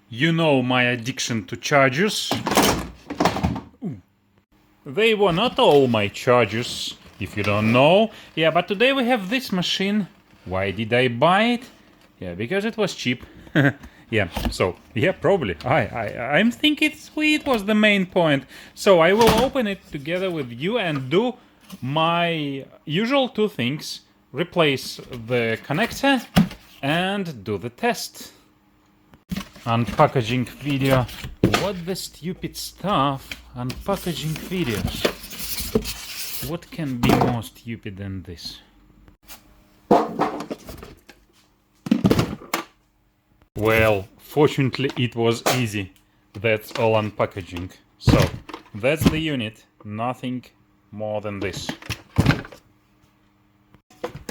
You know my addiction to chargers. Ooh. They were not all my chargers, if you don't know. Yeah, but today we have this machine. Why did I buy it? Yeah, because it was cheap. Yeah, so, yeah, probably. I'm thinking it was the main point. So I will open it together with you and do my usual two things. Replace the connector and do the test. Unpackaging video. What the stupid stuff? Unpackaging videos. What can be more stupid than this? Well, fortunately it was easy. That's all unpackaging. So, that's the unit. Nothing more than this.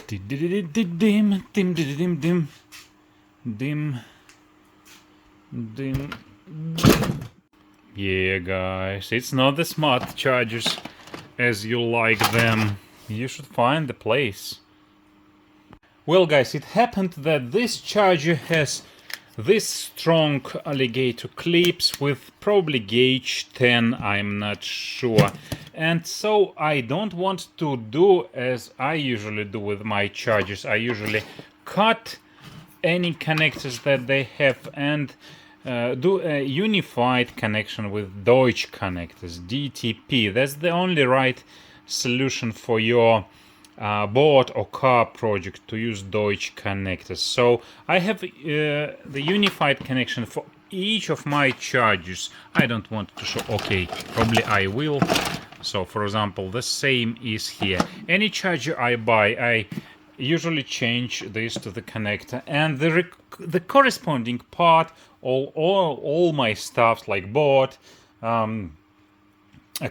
Dim, dim, dim, dim, dim, dim. Yeah, guys, it's not the smart chargers as you like them. You should find the place. Well, guys, it happened that this charger has this strong alligator clips with probably gauge 10, I'm not sure. And so I don't want to do as I usually do with my chargers. I usually cut any connectors that they have and do a unified connection with Deutsch connectors, DTP. That's the only right solution for your boat or car project, to use Deutsch connectors. So I have the unified connection for each of my chargers. I don't want to show. Okay, probably I will. So for example, the same is here. Any charger I buy, I usually change this to the connector, and the corresponding part, all my stuff like boat, a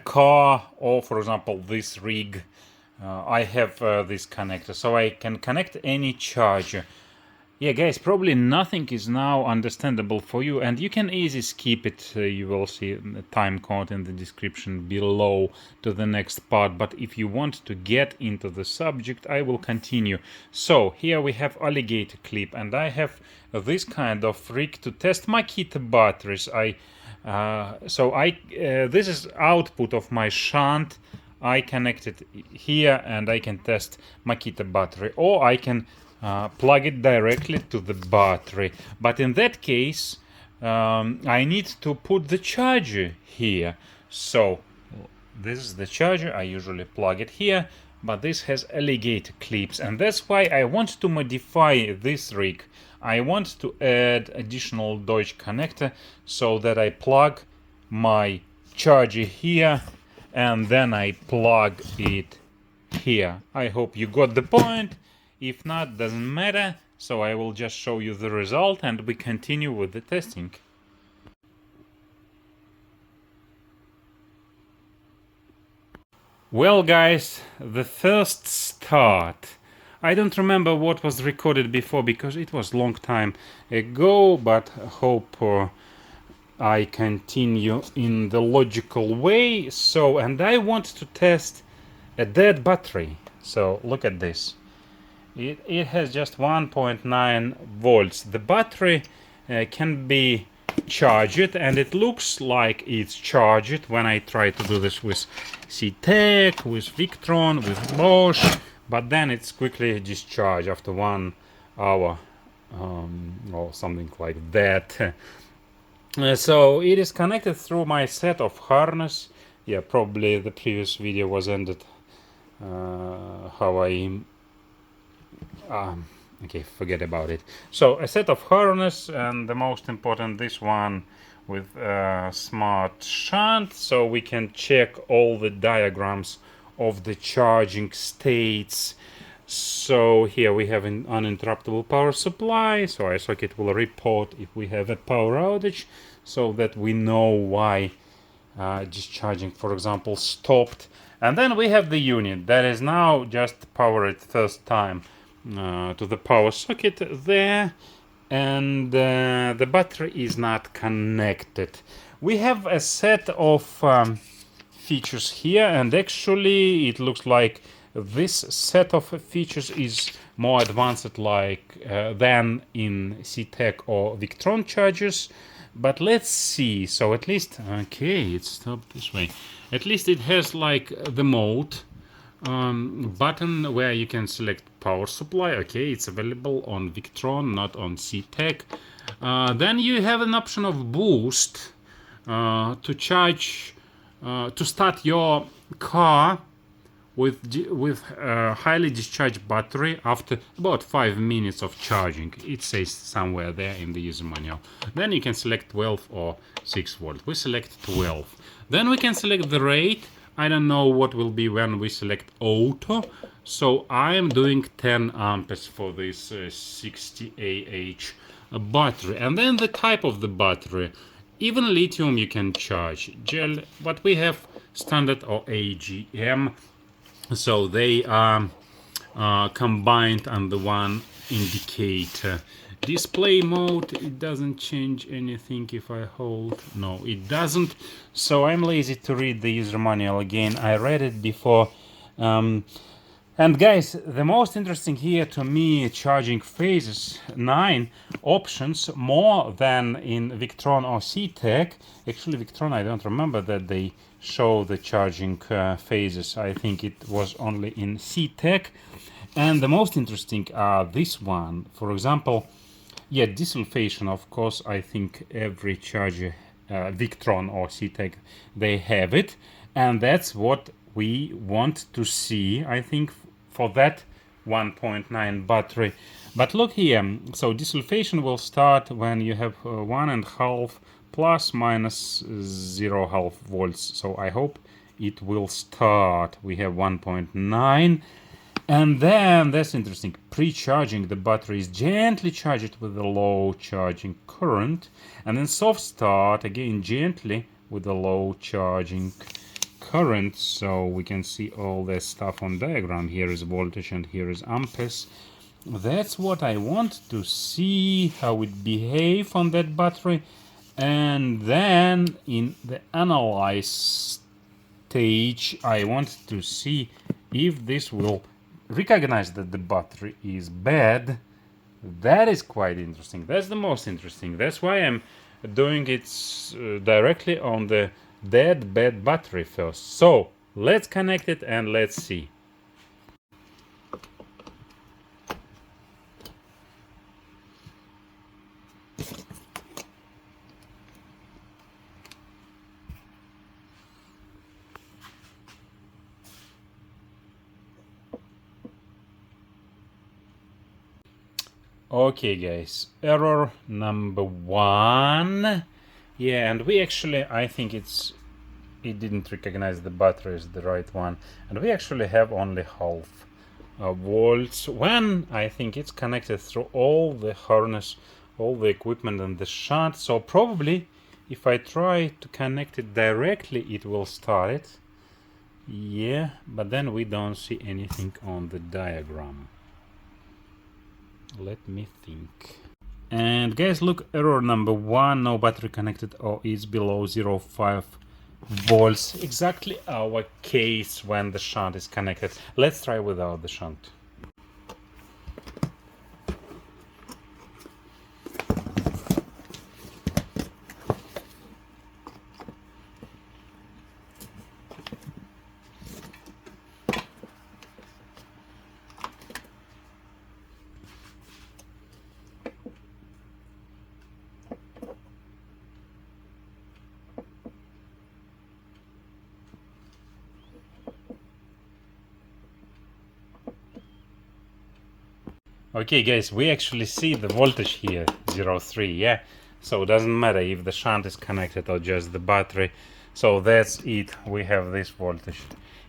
car, or for example this rig, I have this connector, so I can connect any charger. Yeah, guys, probably nothing is now understandable for you, and you can easily skip it. You will see the time code in the description below to the next part. But if you want to get into the subject, I will continue. So here we have alligator clip, and I have this kind of rig to test Makita batteries. This is output of my shunt. I connect it here, and I can test Makita battery, or I can plug it directly to the battery. But in that case, I need to put the charger here. So this is the charger. I usually plug it here, but this has alligator clips, and that's why I want to modify this rig. I want to add additional Deutsch connector so that I plug my charger here and then I plug it here. I hope you got the point. If not, doesn't matter. So I will just show you the result and we continue with the testing. Well, guys, the first start. I don't remember what was recorded before because it was a long time ago, but hope I continue in the logical way. So, and I want to test a dead battery. So look at this. It has just 1.9 volts. The battery can be charged, and it looks like it's charged when I try to do this with C-Tech, with Victron, with Bosch, but then it's quickly discharged after 1 hour or something like that. So it is connected through my set of harness. Yeah, probably the previous video was ended how I okay, forget about it. So a set of harness, and the most important, this one with smart shunt, so we can check all the diagrams of the charging states. So here we have an uninterruptible power supply, so our socket will report if we have a power outage, so that we know why discharging, for example, stopped. And then we have the unit that is now just powered first time to the power socket there, and the battery is not connected. We have a set of features here, and actually it looks like this set of features is more advanced like than in C-Tech or Victron chargers. But let's see. So at least, okay, it stopped this way. At least it has like the mode button where you can select power supply. Okay, it's available on Victron, not on CTEC. Then you have an option of boost to charge, to start your car with highly discharged battery after about 5 minutes of charging. It says somewhere there in the user manual. Then you can select 12 or 6 volt. We select 12. Then we can select the rate. I don't know what will be when we select auto. So I am doing 10 amperes for this 60Ah battery. And then the type of the battery. Even lithium you can charge. Gel, but we have standard or AGM. So they are combined under one indicator. Display mode, it doesn't change anything if I hold. No, it doesn't. So I'm lazy to read the user manual again. I read it before. And guys, the most interesting here to me, charging phases, 9 options, more than in Victron or CTEC. Actually, Victron, I don't remember that they show the charging phases. I think it was only in CTEC. And the most interesting are this one. For example, yeah, desulfation, of course, I think every charger, Victron or CTEC, they have it. And that's what we want to see, I think, for that 1.9 battery. But look here, so desulfation will start when you have 1.5 plus minus 0.5 volts. So I hope it will start. We have 1.9. And then, that's interesting, pre-charging the battery is gently charged with a low charging current. And then soft start, again gently with a low charging current. So we can see all this stuff on diagram. Here is voltage and here is amperes. That's what I want to see, how it behave on that battery. And then in the analyze stage, I want to see if this will recognize that the battery is bad. That is quite interesting. That's the most interesting. That's why I'm doing it directly on the dead bad battery first. So let's connect it and let's see. Okay guys, error number 1. Yeah, and we actually, I think it didn't recognize the battery as the right one, and we actually have only half volts when I think it's connected through all the harness, all the equipment and the shunt. So probably if I try to connect it directly, it will start it. Yeah, but then we don't see anything on the diagram. Let me think. And guys, look, error number 1, no battery connected or is below 0.5 volts. Exactly our case when the shunt is connected. Let's try without the shunt. Okay guys, we actually see the voltage here, 0.3, yeah? So it doesn't matter if the shunt is connected or just the battery. So that's it, we have this voltage.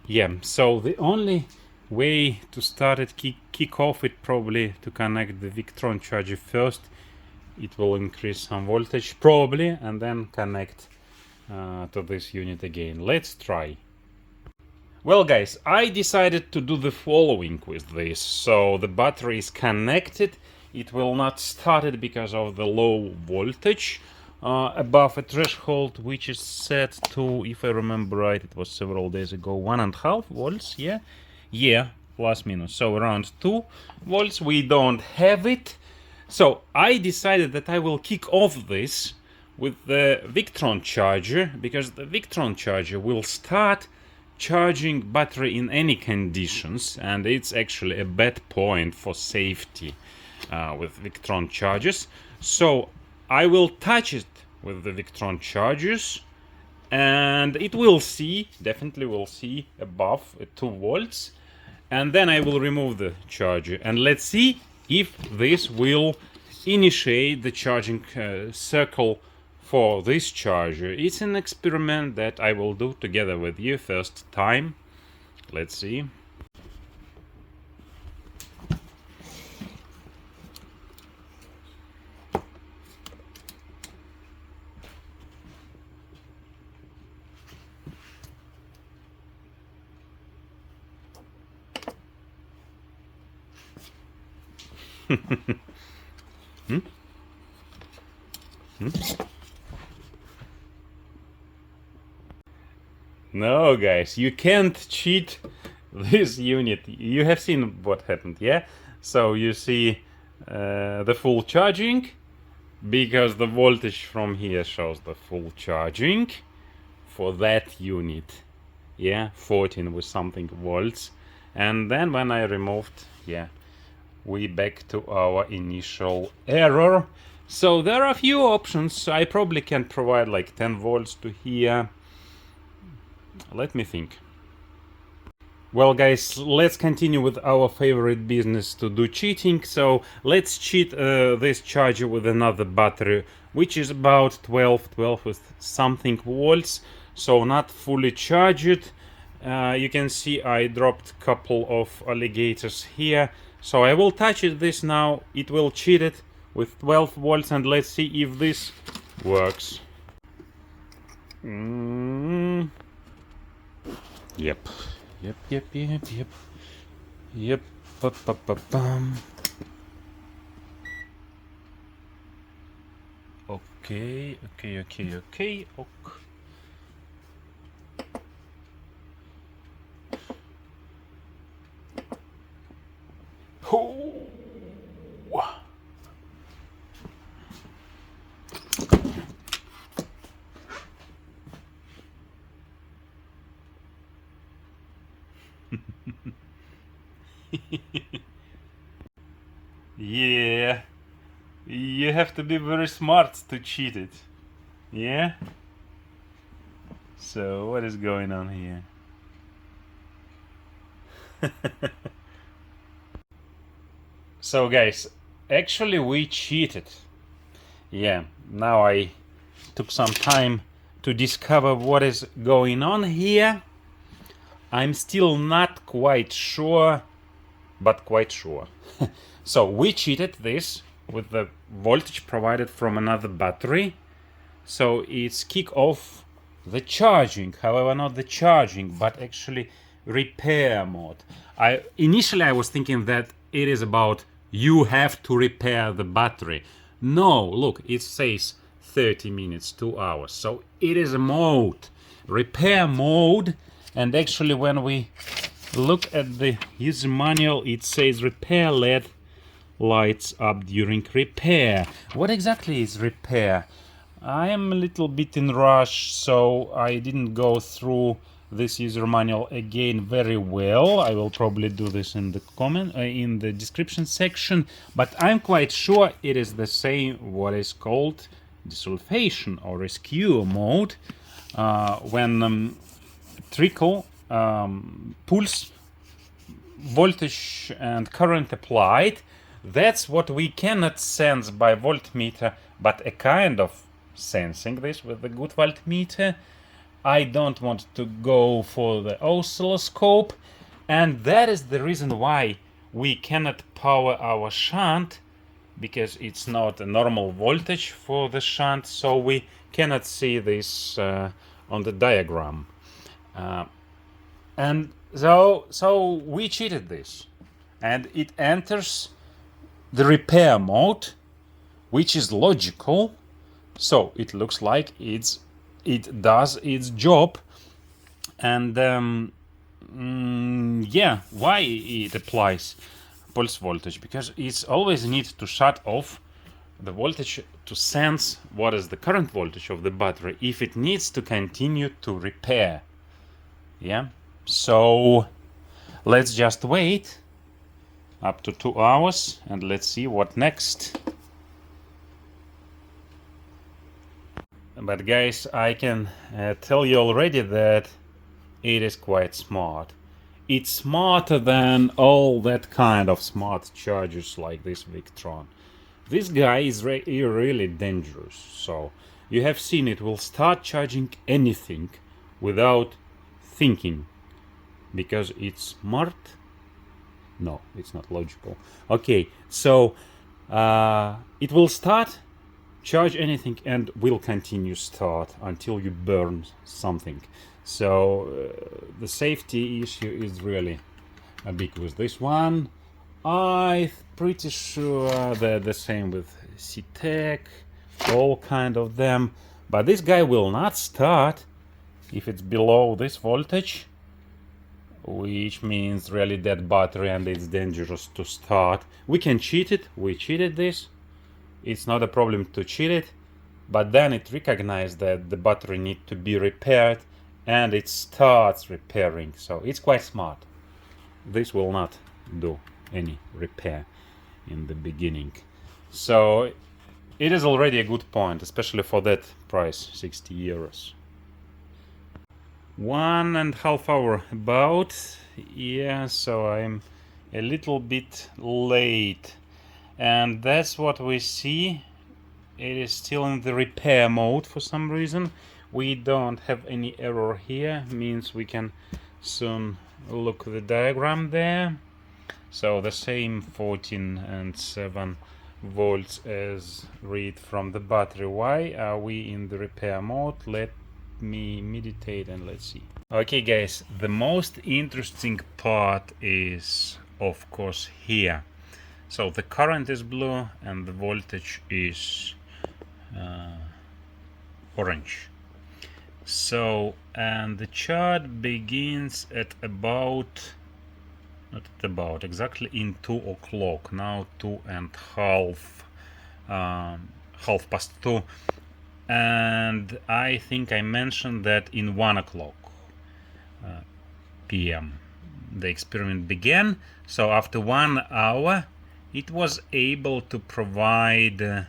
Yeah, so the only way to start it, kick off it, probably to connect the Victron charger first. It will increase some voltage, probably, and then connect to this unit again. Let's try. Well guys, I decided to do the following with this. So the battery is connected, it will not start it because of the low voltage above a threshold which is set to, if I remember right, it was several days ago, 1.5 volts, yeah? Yeah, plus minus, so around 2 volts, we don't have it. So I decided that I will kick off this with the Victron charger, because the Victron charger will start charging battery in any conditions, and it's actually a bad point for safety with Victron chargers. So I will touch it with the Victron chargers, and it will see, definitely will see above 2 volts, and then I will remove the charger, and let's see if this will initiate the charging circle for this charger. It's an experiment that I will do together with you first time. Let's see. No, guys, you can't cheat this unit. You have seen what happened, yeah? So you see the full charging, because the voltage from here shows the full charging for that unit, yeah, 14 with something volts. And then when I removed, yeah, we back to our initial error. So there are a few options. I probably can provide like 10 volts to here. Let me think. Well, guys, let's continue with our favorite business to do cheating. So let's cheat this charger with another battery, which is about 12 with something volts, so not fully charged. You can see I dropped a couple of alligators here. So I will touch this now. It will cheat it with 12 volts, and let's see if this works. Yep. Okay. Ok. Oh. Yeah, you have to be very smart to cheat it. Yeah? So, what is going on here? So, guys, actually we cheated. Yeah, now I took some time to discover what is going on here. I'm still not quite sure, but quite sure. So we cheated this with the voltage provided from another battery. So it's kick off the charging, however not the charging, but actually repair mode. Initially I was thinking that it is about you have to repair the battery. No, look, it says 30 minutes, 2 hours. So it is a mode, repair mode. And actually when we look at the user manual, it says repair LED lights up during repair. What exactly is repair? I am a little bit in rush, so I didn't go through this user manual again very well. I will probably do this in the in the description section, but I'm quite sure it is the same what is called desulfation or rescue mode, when trickle pulse voltage and current applied. That's what we cannot sense by voltmeter, but a kind of sensing this with the good voltmeter. I don't want to go for the oscilloscope, and that is the reason why we cannot power our shunt, because it's not a normal voltage for the shunt, so we cannot see this on the diagram. And so we cheated this, and it enters the repair mode, which is logical. So it looks like it does its job. And yeah, why it applies pulse voltage? Because it's always need to shut off the voltage to sense what is the current voltage of the battery if it needs to continue to repair. Yeah, so let's just wait up to 2 hours and let's see what next. But guys, I can tell you already that it is quite smart. It's smarter than all that kind of smart chargers like this Victron. This guy is really dangerous. So you have seen it will start charging anything without thinking. Because it's smart? No, it's not logical. Okay, so it will start, charge anything, and will continue start until you burn something. So the safety issue is really big with this one. I'm pretty sure that the same with C-Tech, all kind of them. But this guy will not start if it's below this voltage, which means really dead battery and it's dangerous to start. We can cheat it. We cheated this. It's not a problem to cheat it, but then it recognizes that the battery needs to be repaired and it starts repairing. So it's quite smart. This will not do any repair in the beginning. So it is already a good point, especially for that price, 60 euros. 1.5 hours about. Yeah, so I'm a little bit late. And that's what we see. It is still in the repair mode for some reason. We don't have any error here, means we can soon look at the diagram there. So the same 14 and 7 volts as read from the battery. Why are we in the repair mode? Let me meditate and let's see. Okay guys, the most interesting part is of course here. So the current is blue and the voltage is orange. So, and the chart begins at about, not at about, exactly in 2 o'clock. Now 2.5, half past 2. And I think I mentioned that in 1 o'clock p.m. the experiment began. So after 1 hour, it was able to provide a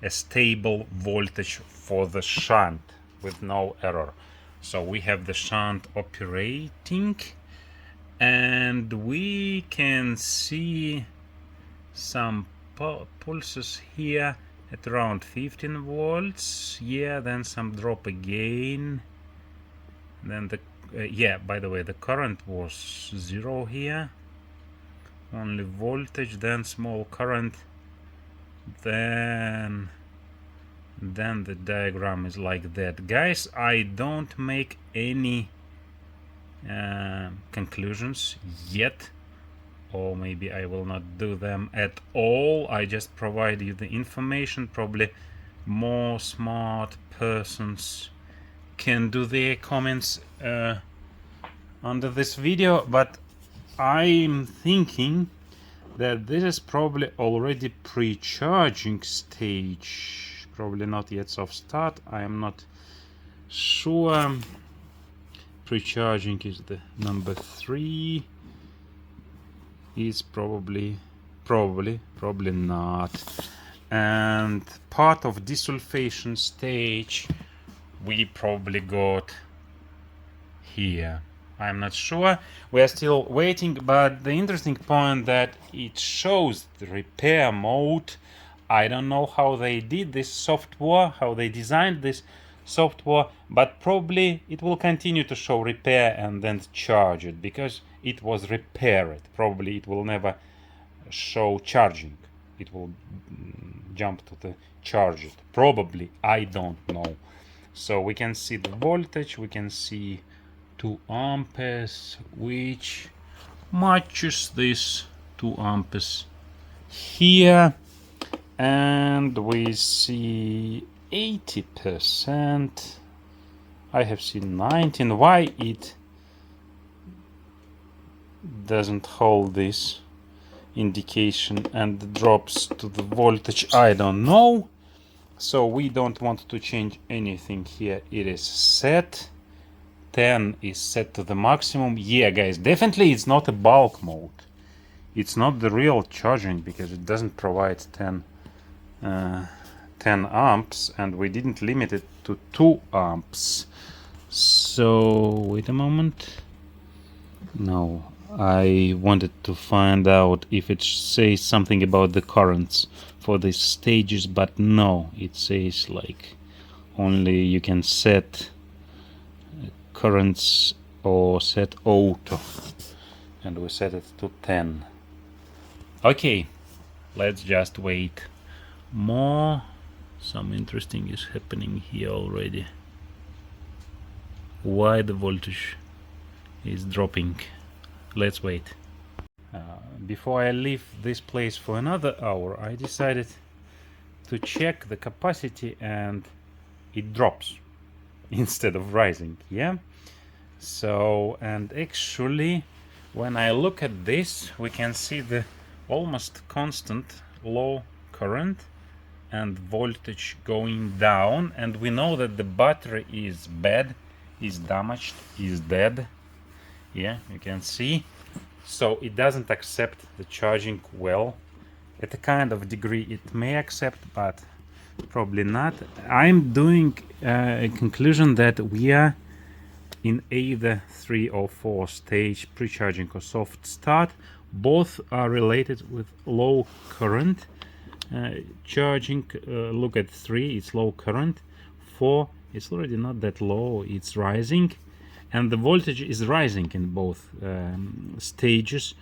stable voltage for the shunt with no error. So we have the shunt operating and we can see some pulses here at around 15 volts. Yeah, then some drop again. Then the yeah, by the way, the current was 0 here, only voltage, then small current, then the diagram is like that. Guys, I don't make any conclusions yet, or maybe I will not do them at all. I just provide you the information. Probably more smart persons can do their comments under this video, but I'm thinking that this is probably already pre-charging stage, probably not yet soft start. I am not sure. Pre-charging is the number 3. Is probably not. And part of desulfation stage we probably got here. I'm not sure. We are still waiting, but the interesting point that it shows the repair mode. I don't know how they did this software, how they designed this software, but probably it will continue to show repair and then charge it because it was repaired. Probably it will never show charging. It will jump to the charge it. Probably, I don't know. So we can see the voltage, we can see 2 amperes, which matches this 2 amperes here, and we see 80%. I have seen 19. Why it doesn't hold this indication and drops to the voltage, I don't know. So we don't want to change anything here. It is set. 10 is set to the maximum. Yeah, guys, definitely it's not a bulk mode. It's not the real charging because it doesn't provide 10 amps, and we didn't limit it to 2 amps. So wait a moment. No, I wanted to find out if it says something about the currents for these stages, but no, it says like only you can set currents or set auto, and we set it to 10. Okay, let's just wait more. Some interesting is happening here already. Why the voltage is dropping? Let's wait. Before I leave this place for another hour, I decided to check the capacity, and it drops instead of rising. Yeah, so, and actually when I look at this, we can see the almost constant low current and voltage going down, and we know that the battery is bad, is damaged, is dead. Yeah, you can see. So it doesn't accept the charging well. At a kind of degree it may accept, but probably not. I'm doing a conclusion that we are in either 3 or 4 stage pre-charging or soft start. Both are related with low current charging. Look at 3, it's low current. 4, it's already not that low, it's rising, and the voltage is rising in both stages,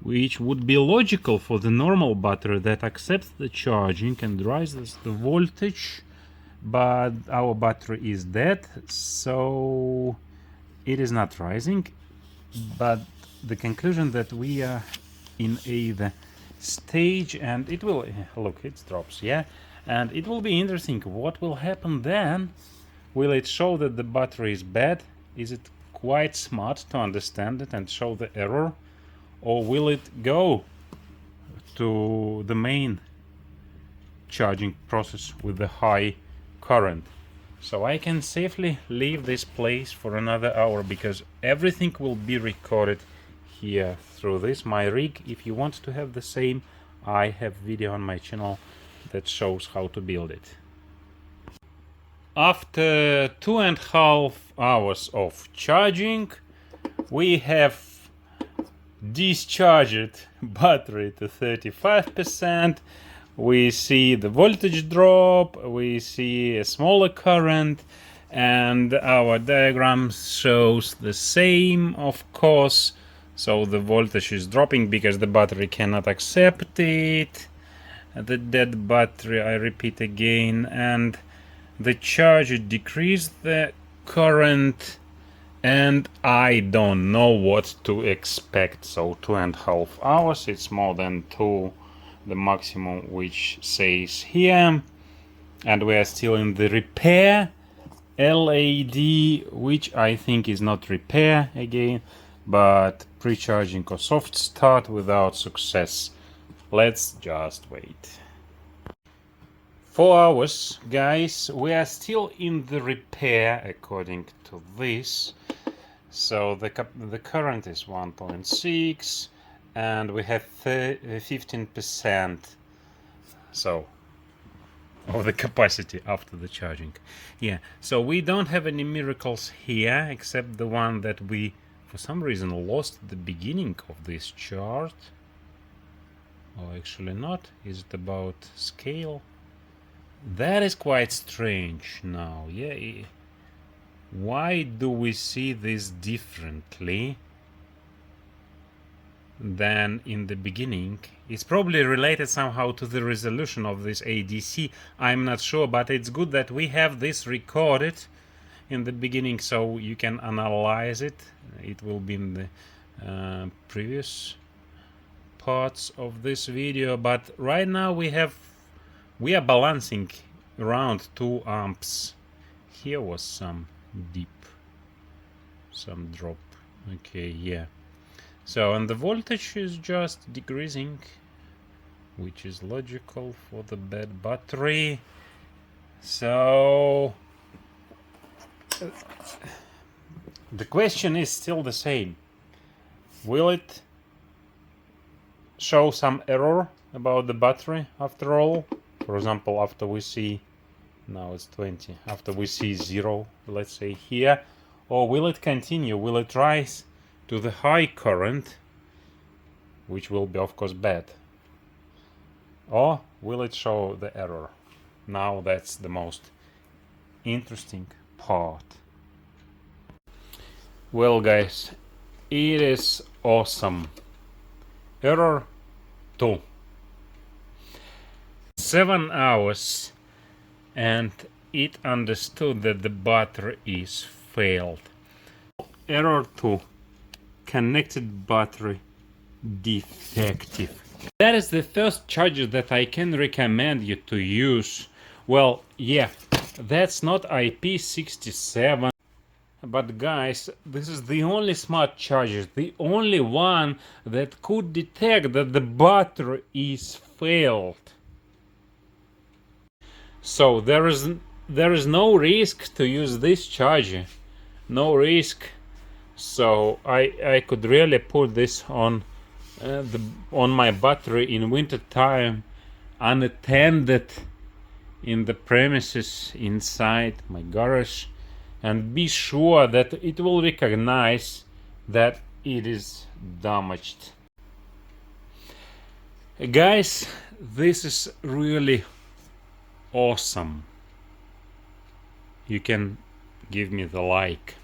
which would be logical for the normal battery that accepts the charging and rises the voltage. But our battery is dead, so it is not rising. But the conclusion that we are in either stage, and it will look, it drops, yeah, and it will be interesting what will happen then. Will it show that the battery is bad? Is it quite smart to understand it and show the error, or will it go to the main charging process with the high current? So I can safely leave this place for another hour, because everything will be recorded here through this my rig. If you want to have the same, I have video on my channel that shows how to build it. After 2.5 hours of charging, we have discharged battery to 35%. We see the voltage drop, we see a smaller current, and our diagram shows the same, of course. So the voltage is dropping because the battery cannot accept it, the dead battery, I repeat again, and the charge decreased the current, and I don't know what to expect. So 2.5 hours, it's more than 2, the maximum which says here, and we are still in the repair LAD, which I think is not repair again, but pre-charging or soft start without success. Let's just wait. 4 hours, guys. We are still in the repair according to this. So the current is 1.6, and we have 15% so of the capacity after the charging. Yeah, so we don't have any miracles here except the one that we for some reason lost at the beginning of this chart. Or actually not. Is it about scale? That is quite strange now. Yeah, why do we see this differently than in the beginning? It's probably related somehow to the resolution of this ADC. I'm not sure, but it's good that we have this recorded in the beginning so you can analyze it. It will be in the previous parts of this video, but right now we are balancing around 2 amps. Here was some dip, some drop. Okay, yeah. So, and the voltage is just decreasing, which is logical for the bad battery. So the question is still the same. Will it show some error about the battery after all? For example, after we see, now it's 20, after we see 0, let's say here, or will it continue? Will it rise to the high current, which will be of course bad? Or will it show the error? Now that's the most interesting part. Well guys, it is awesome. Error 2. 7 hours and it understood that the battery is failed. Error 2. Connected battery defective. That is the first charger that I can recommend you to use. Well, yeah, that's not IP67. But guys, this is the only smart charger, the only one that could detect that the battery is failed. So there is no risk to use this charger. No risk. So I could really put this on my battery in winter time, unattended, in the premises inside my garage, and be sure that it will recognize that it is damaged. Guys, this is really awesome. You can give me the like.